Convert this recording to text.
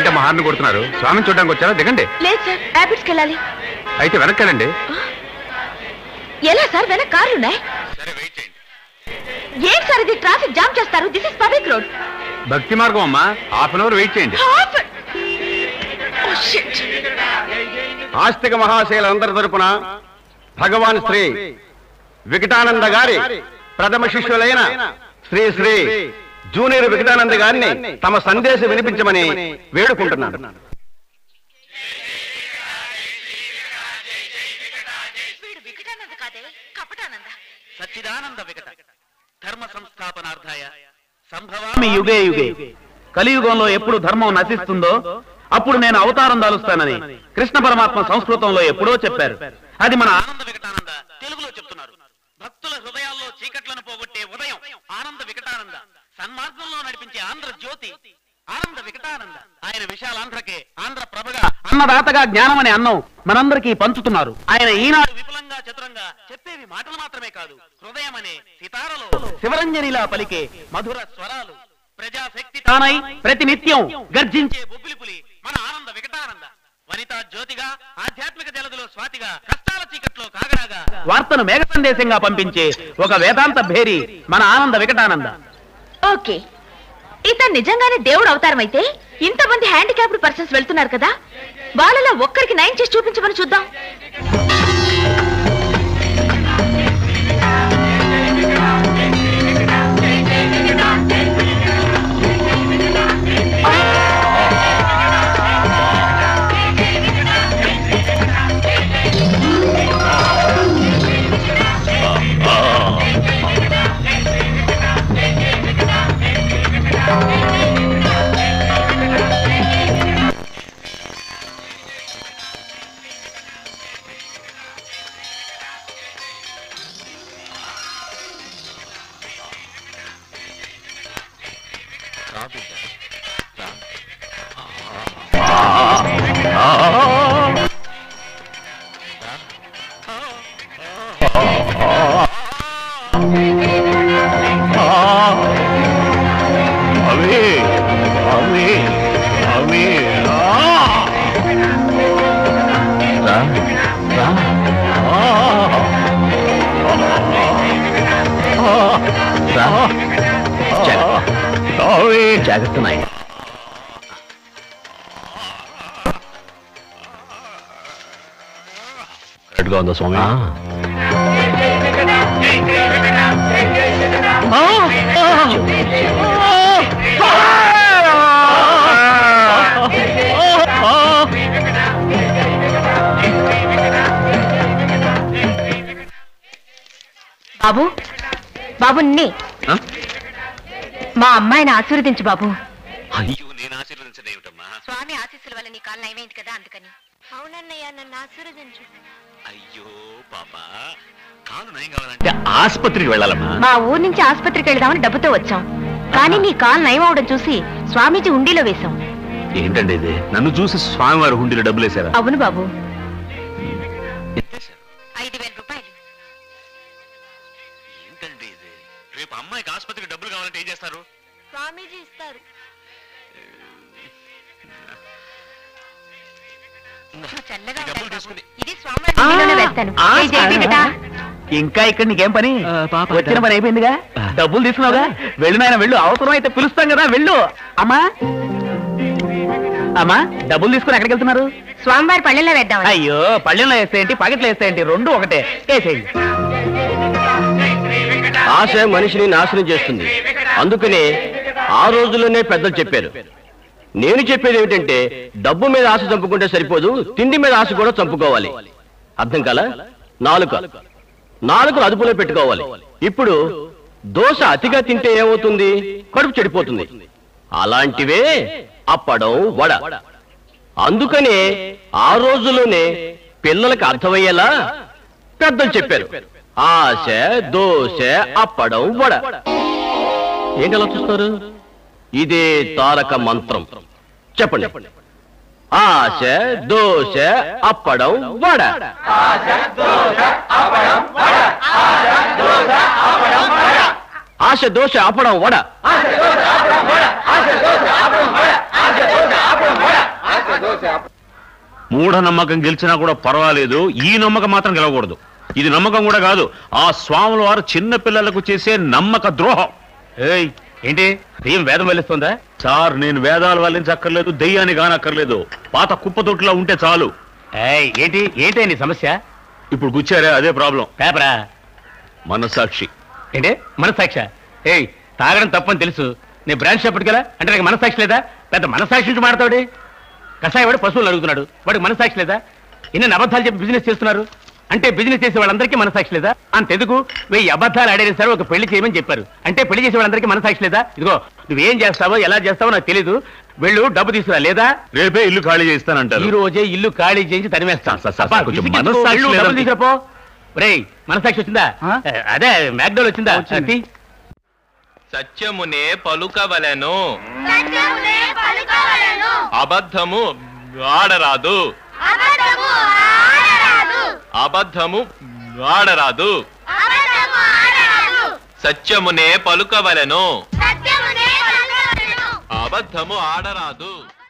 ఏంటో హార్న్ కొడుతున్నారు? స్వామిని చూడడానికి వచ్చారా? దిగండి. లేదు సార్, ర్యాపిడ్స్కి వెళ్ళాలి. అయితే వెనక్కి వెళ్ళండి. ఎలా సార్? వెనక కార్లు ఉన్నాయి. ఏంటి సార్ ఇది? ట్రాఫిక్ జామ్ చేస్తారు. This is public road. భక్తి మార్గం అమ్మా, హాఫ్ అన్ అవర్ వెయిట్ చేయండి. ఆస్తిక మహాశైలందరి తరపున భగవాన్ శ్రీ వికటానంద గారి ప్రథమ శిష్యులైన శ్రీ శ్రీ జూనియర్ వికటానంద గారిని తమ సందేశం వినిపించమని వేడుకుంటున్నాను. సచ్చిదానంద వికట ధర్మ సంస్థాపనార్థాయ సంభవామి యుగే యుగే. కలియుగంలో ఎప్పుడు ధర్మం నశిస్తుందో అప్పుడు నేను అవతారం దాలుస్తానని కృష్ణ పరమాత్మ సంస్కృతంలో ఎప్పుడో చెప్పారు. అది మన ఆనంద వికటానంద తెలుగులో చెప్తున్నారు. భక్తుల హృదయాల్లో చీకట్లను పోగొట్టే ఉదయం ఆనంద వికటానంద, సన్మార్గంలో నడిపించే ఆంధ్ర జ్యోతి ఆనంద వికటానంద. ఆయన విశాలాంధ్రకే ఆంధ్ర ప్రభగా అన్నదాతగా జ్ఞానం అనే అన్నం మనందరికీ పంచుతున్నారు. ఆయన ఈనాడు విపులంగా చతురంగా చెప్పేవి మాటలు మాత్రమే కాదు, హృదయం అనే సితారలో శివరంజనిలా పలికే మధుర స్వరాలు. ప్రజాశక్తి తానై ప్రతినిత్యం గర్జించే బొబ్బిలిపులి మన ఆనంద వికటానంద. వనితా జ్యోతిగా, ఆధ్యాత్మిక జలదిలో స్వాతిగా, కష్టాల చీకట్లో కాగడాగా వార్తను మేఘ సందేశంగా పంపించే ఒక వేదాంత భేరి మన ఆనంద వికటానంద. ఓకే, ఇతను నిజంగానే దేవుడు అవతారం అయితే ఇంతమంది హ్యాండిక్యాప్డ్ పర్సన్స్ వెళ్తున్నారు కదా, వాళ్ళలో ఒక్కరికి నయం చేసి చూపించమని చూద్దాం. జాగ్రత్త నాయన. కరెక్ట్గా ఉందా స్వామి? బాబు, బాబు మా అమ్మాయిని ఆశీర్వదించు బాబు. అయ్యో, నేను ఆశీర్వదించదేమిటమ్మా? స్వామి ఆశీస్సుల వల్ల నీ కాలు నయమైంది కదా, అందుకని. అవునన్నయ్య, నన్ను ఆశీర్వదించు. అయ్యో పాప, కాలు నయం కావాలంటే ఆసుపత్రికి వెళ్ళాలమ్మా. మా ఊరు నుంచి ఆసుపత్రికి వెళ్దామని డబ్బుతో వచ్చాం, కానీ నీ కాలు నయం అవడం చూసి స్వామీజీ హుండీలో వేశాం. ఏంటండి ఇది? నన్ను చూసి స్వామివారి హుండీలో డబ్బులు వేశారా? అవును బాబు, 5,000 రూపాయలు. ఏంటండి ఇది? రేపు అమ్మాయికి ఆసుపత్రికి డబ్బులు కావాలంటే ఏం చేస్తారు? స్వామీజీ ఇస్తారు. ఇంకా ఇక్కడ నీకేం పని? వచ్చిన పని అయిపోయిందిగా, డబ్బులు తీసుకున్నావుగా, వెళ్ళు నాయన వెళ్ళు. అవసరం అయితే పిలుస్తాం కదా, వెళ్ళు. అమ్మా అమ్మా, డబ్బులు తీసుకుని ఎక్కడికి వెళ్తున్నారు? స్వామివారి పళ్ళెంలో వేద్దాం. అయ్యో, పళ్ళెంలో వేసేయండి, పకెట్లో వేసేయండి, రెండు ఒకటే, వేసేయండి. ఆశ మనిషిని నాశనం చేస్తుంది. అందుకనే ఆ రోజుల్లోనే పెద్దలు చెప్పారు. నేను చెప్పేది ఏమిటంటే, డబ్బు మీద ఆశ చంపుకుంటే సరిపోదు, తిండి మీద ఆశ కూడా చంపుకోవాలి. అర్థం కాలా? నాలుకలు అదుపులో పెట్టుకోవాలి. ఇప్పుడు దోశ అతిగా తింటే ఏమవుతుంది? కడుపు చెడిపోతుంది. అలాంటివే అప్పడం, వడ. అందుకనే ఆ రోజుల్లోనే పిల్లలకు అర్థమయ్యేలా పెద్దలు చెప్పారు, ఆశ, దోశ, అప్పడం, వడ. ఏంటి అలా చూస్తారు? ఇదే తారక మంత్రం. చెప్పండి. ఆశ, దోశ, అప్పడం, వడ. ఆశ, దోశ, అప్పడం, వడ. మూఢనమ్మకం గెలిచినా కూడా పర్వాలేదు, ఈ నమ్మకం మాత్రం గెలవకూడదు. ఇది నమ్మకం కూడా కాదు, ఆ స్వాముల వారు చిన్న పిల్లలకు చేసే నమ్మక ద్రోహం. ఏయ్, ఏంటి దెయ్యం వేదం వల్లిస్తుందా? సార్, నేను వేదాలు వల్లించక్కర్లేదు, దెయ్యాన్ని కానక్కర్లేదు. పాత కుప్పతొట్టులా ఉంటే చాలు. ఏయ్, ఏంటి నీ సమస్య? ఇప్పుడు గుచ్చారే, అదే ప్రాబ్లం. పేపరా? మనసాక్షి. ఏంటి మనసాక్ష? ఏయ్, తాగడం తప్పని తెలుసు, నేను బ్రాంచ్ షాప్ పట్టుకెలా అంటే నాకు మనసాక్షి లేదా? పెద్ద మనసాక్షి నుంచి మాడతాడు. కషాయవాడు పశువులు అడుగుతున్నాడు, వాడికి మనసాక్షి లేదా? ఇన్ని అబద్ధాలు చెప్పి బిజినెస్ చేస్తున్నారు అంటే బిజినెస్ చేసే వాళ్ళందరికీ మనసాక్షి లేదా? అంతెందుకు 1000 అబద్ధాలు ఆడైనా సరే ఒక పెళ్లి చేయమని చెప్పారు అంటే పెళ్లి చేసే వాళ్ళందరికీ మనసాక్షి లేదా? ఇదిగో, నువ్వేం చేస్తావో ఎలా చేస్తావో నాకు తెలీదు, వెళ్ళు డబ్బు తీసుకురా, లేదా రేపే ఇల్లు ఖాళీ చేస్తానంటారు. ఈ రోజే ఇల్లు ఖాళీ చేసి తరిమేస్తాను. కొంచెం మనస్సాక్షి లేదా? డబ్బులు తీసుకురాపో. రేయ్, మనసాక్షి వచ్చిందా? అదే మ్యాక్డోల్ వచ్చిందా? సత్యమునే పలుకవలెను, అబద్ధము ఆడరాదు, అబద్ధము ఆడరాదు. సత్యమునే పలుకవలెను, అబద్ధము ఆడరాదు.